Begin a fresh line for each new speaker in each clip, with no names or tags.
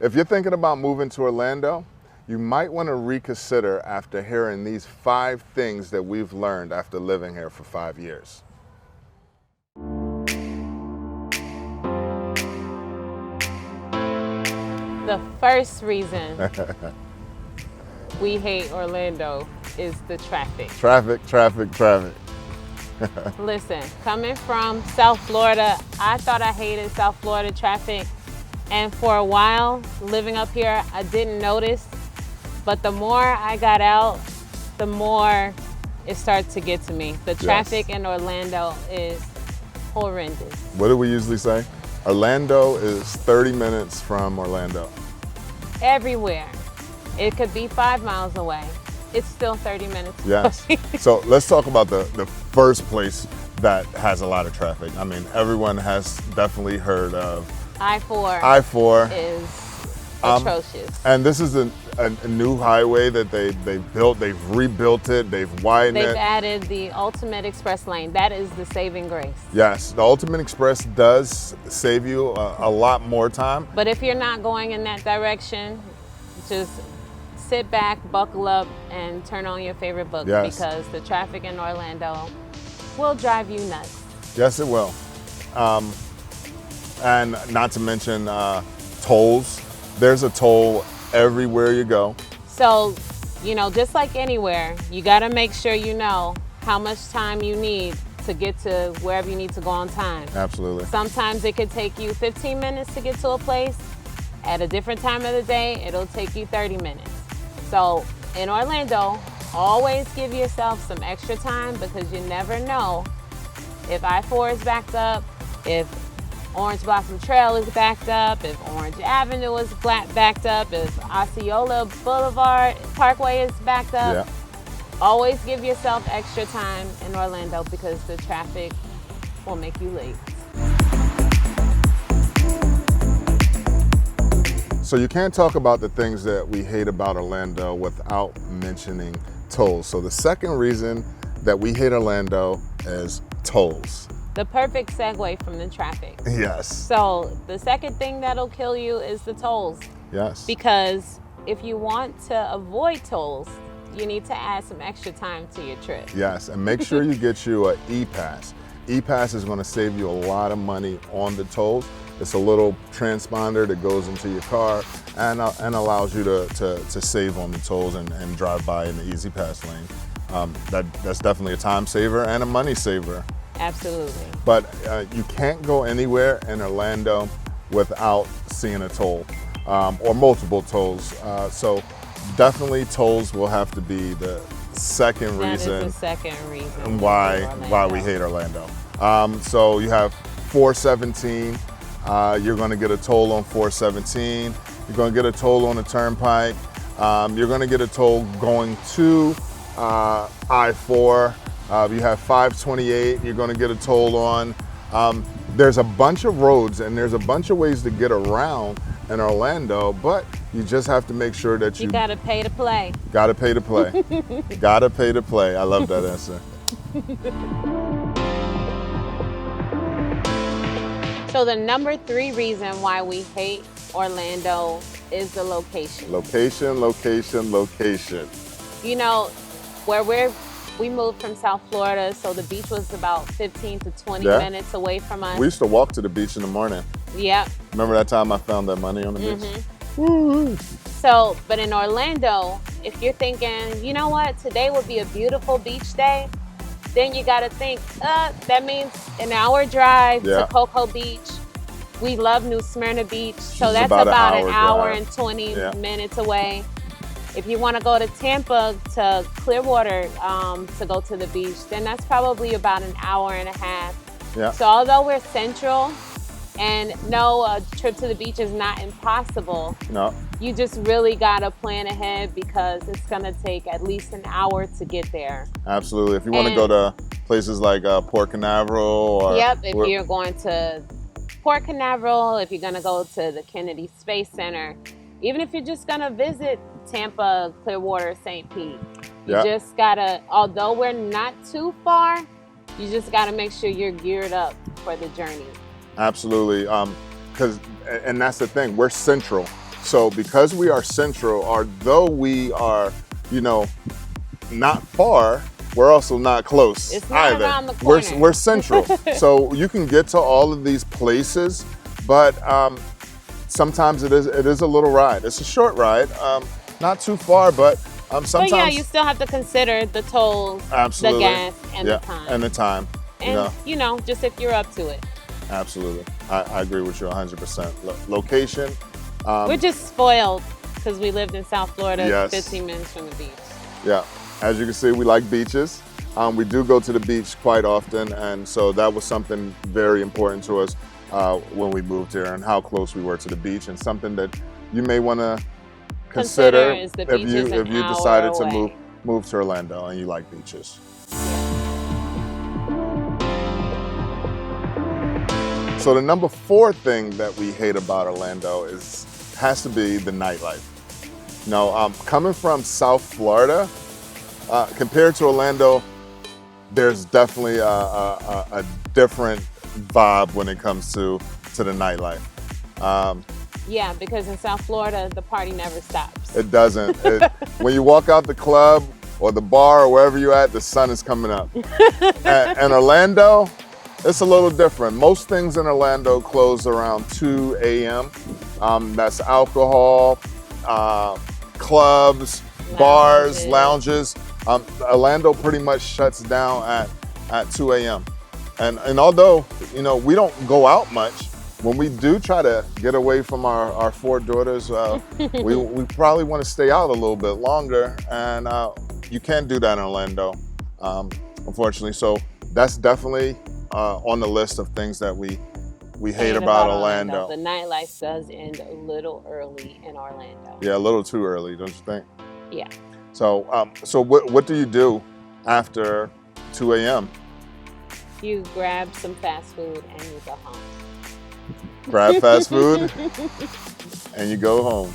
If you're thinking about moving to Orlando, you might want to reconsider after hearing these 5 things that we've learned after living here for 5 years.
The first reason we hate Orlando is the traffic.
Traffic, traffic, traffic.
Listen, coming from South Florida, I thought I hated South Florida traffic. And for a while, living up here, I didn't notice. But the more I got out, the more it started to get to me. The traffic in Orlando is horrendous.
What do we usually say? Orlando is 30 minutes from Orlando.
Everywhere. It could be 5 miles away. It's still 30 minutes.
Yes. So let's talk about the first place that has a lot of traffic. I mean, everyone has definitely heard of
I-4.
I-4
is atrocious.
And this is a new highway that they've built. They've rebuilt it. They've widened it.
They've added the Ultimate Express lane. That is the saving grace.
Yes, the Ultimate Express does save you a lot more time.
But if you're not going in that direction, just sit back, buckle up, and turn on your favorite book because the traffic in Orlando will drive you nuts.
Yes, it will. And not to mention tolls. There's a toll everywhere you go.
So, you know, just like anywhere, you got to make sure you know how much time you need to get to wherever you need to go on time.
Absolutely.
Sometimes it could take you 15 minutes to get to a place. At a different time of the day, it'll take you 30 minutes. So in Orlando, always give yourself some extra time because you never know if I-4 is backed up, if Orange Blossom Trail is backed up, if Orange Avenue is backed up, if Osceola Boulevard Parkway is backed up. Yeah. Always give yourself extra time in Orlando because the traffic will make you late.
So you can't talk about the things that we hate about Orlando without mentioning tolls. So the second reason that we hate Orlando is tolls.
The perfect segue from the traffic.
Yes.
So the second thing that'll kill you is the tolls.
Yes.
Because if you want to avoid tolls, you need to add some extra time to your trip.
Yes, and make sure you get you an E-Pass. E-Pass is going to save you a lot of money on the tolls. It's a little transponder that goes into your car and allows you to save on the tolls and drive by in the Easy Pass lane. That's definitely a time saver and a money saver.
Absolutely.
But you can't go anywhere in Orlando without seeing a toll or multiple tolls. So definitely tolls will have to be the second reason why we hate Orlando. So you have 417. You're going to get a toll on 417. You're going to get a toll on the turnpike. You're going to get a toll going to I-4. You have 528. You're going to get a toll on. There's a bunch of roads and there's a bunch of ways to get around in Orlando, but you just have to make sure that you
got to pay to play.
Got to pay to play. Got to pay to play. I love that answer.
So the number 3 reason why we hate Orlando is the location.
Location, location, location.
You know, where we moved from South Florida, so the beach was about 15 to 20 minutes away from us.
We used to walk to the beach in the morning.
Yep.
Remember that time I found that money on the beach?
Woo-hoo. So, but in Orlando, if you're thinking, you know what, today would be a beautiful beach day, then you got to think, that means an hour drive to Cocoa Beach. We love New Smyrna Beach, so that's about an hour and 20 minutes away. If you want to go to Tampa to Clearwater to go to the beach, then that's probably about an hour and a half.
Yeah.
So although we're central, and no, a trip to the beach is not impossible.
No.
You just really gotta plan ahead because it's gonna take at least an hour to get there.
Absolutely. If you want to go to places like Port Canaveral or...
Yep, if you're going to Port Canaveral, if you're gonna go to the Kennedy Space Center, even if you're just gonna visit Tampa, Clearwater, St. Pete, you just gotta, although we're not too far, you just gotta make sure you're geared up for the journey.
Absolutely, and that's the thing, we're central. So because we are central, although we are, you know, not far, we're also not close
It's not
either.
around the corner.
We're central. So you can get to all of these places, but sometimes it is a little ride. It's a short ride, not too far, but sometimes.
But yeah, you still have to consider the tolls,
Absolutely.
the gas, and the time.
And the time.
And, you know, just if you're up to it.
Absolutely. I agree with you 100%. Location.
We're just spoiled because we lived in South Florida,
Yes.
15 minutes from the beach.
Yeah. As you can see, we like beaches. We do go to the beach quite often, and so that was something very important to us when we moved here, and how close we were to the beach, and something that you may want to consider
is the
if
beach
you
is an hour
decided to
away.
move to Orlando and you like beaches. So the number 4 thing that we hate about Orlando has to be the nightlife. Now, coming from South Florida, compared to Orlando, there's definitely a different vibe when it comes to the nightlife.
Yeah, because in South Florida, the party never stops.
It doesn't. When you walk out the club or the bar or wherever you're at, the sun is coming up. And Orlando, it's a little different. Most things in Orlando close around 2 a.m. That's alcohol, clubs, bars, lounges. Orlando pretty much shuts down at 2 a.m. And although, you know, we don't go out much, when we do try to get away from our 4 daughters, we probably want to stay out a little bit longer, and you can't do that in Orlando, unfortunately. So that's definitely on the list of things that we hate about Orlando.
The nightlife does end a little early in Orlando.
Yeah, a little too early, don't you think?
Yeah.
So, so what do you do after 2 a.m.?
You grab some fast food and you go home.
Grab fast food and you go home.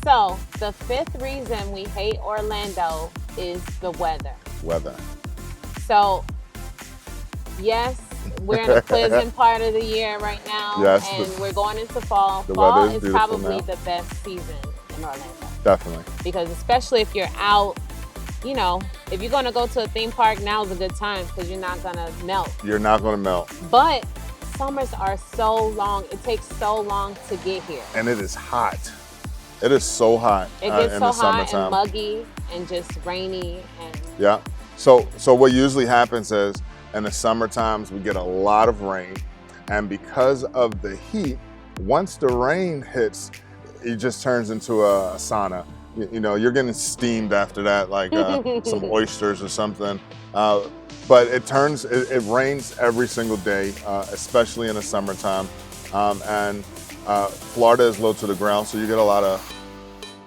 So the 5th reason we hate Orlando is the weather.
Weather.
So yes, we're in a pleasant part of the year right now,
Yes,
and we're going into fall.
the
Fall
weather is
is
beautiful
probably
now.
the best season in Orlando.
Definitely.
Because especially if you're out, you know, if you're going to go to a theme park, now's a good time because you're not going to melt.
You're not going to melt.
But summers are so long. It takes so long to get here.
And it is hot. It is so hot
It gets
in
so
the
hot
summertime.
and muggy and just rainy. And
Yeah. So what usually happens is in the summer times we get a lot of rain, and because of the heat, once the rain hits, it just turns into a sauna. You know, you're getting steamed after that, like some oysters or something. But it rains every single day, especially in the summertime. And Florida is low to the ground, so you get a lot of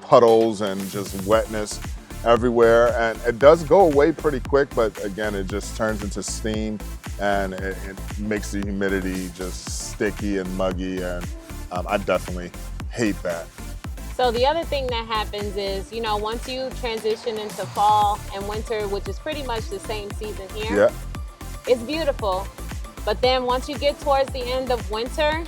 puddles and just wetness everywhere. And it does go away pretty quick, but again, it just turns into steam, and it makes the humidity just sticky and muggy. And I definitely hate that.
so the other thing that happens is, you know, once you transition into fall and winter, which is pretty much the same season here,
Yeah.
it's beautiful. But then once you get towards the end of winter,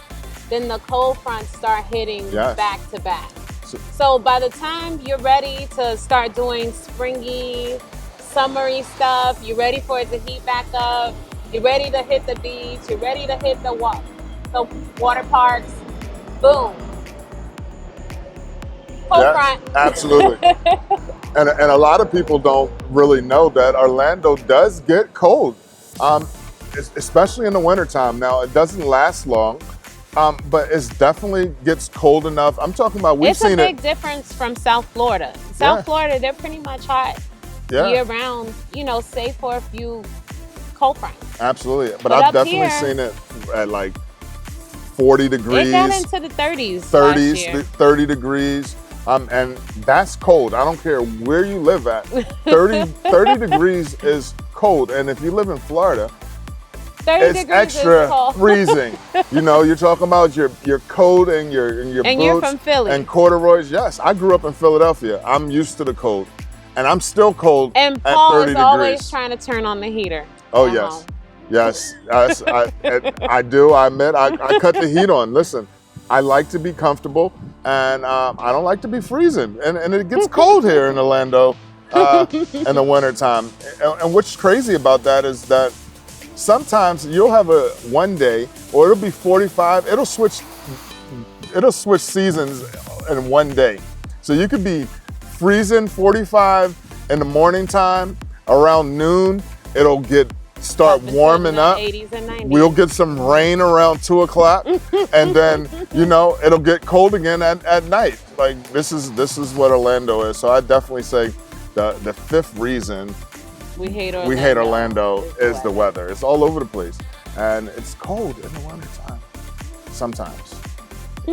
then the cold fronts start hitting
Yes.
back to back.
So-
So by the time you're ready to start doing springy, summery stuff, you're ready for it to heat back up, you're ready to hit the beach, you're ready to hit the water parks, boom. Cold
Yeah,
front.
absolutely. And a lot of people don't really know that Orlando does get cold, especially in the wintertime. Now, it doesn't last long, but it definitely gets cold enough. I'm talking about, we've
It's a
seen
big
it.
difference from South Florida. South
Yeah.
Florida, they're pretty much hot
Yeah,
year round, you know, save for a few cold fronts.
absolutely. But
But
I've
up
definitely
here-
seen it at like 40 degrees,
It got into the 30s
30s,
last year.
30 degrees. And that's cold. I don't care where you live at. 30 degrees is cold. And if you live in Florida,
30
it's
degrees
extra
is cold.
freezing. You know, you're talking about your coat and your
And
boots
you're from Philly.
and corduroys. Yes, I grew up in Philadelphia. I'm used to the cold, and I'm still cold
And
at
Paul
30
is always
degrees.
trying to turn on the heater.
Oh
at
yes,
home.
Yes, yes, I do. I admit, I cut the heat on. Listen, I like to be comfortable, and I don't like to be freezing. And it gets cold here in Orlando in the wintertime. And what's crazy about that is that sometimes you'll have a one day, or it'll be 45. It'll switch seasons in one day. So you could be freezing 45 in the morning time. Around noon, it'll start warming up.
80s and 90s.
We'll get some rain around 2 o'clock, and then it'll get cold again at night. Like this is what Orlando is. So I definitely say the fifth reason
we hate
Orlando is the weather. It's all over the place, and it's cold in the wintertime. Sometimes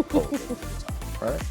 cold in the wintertime, right?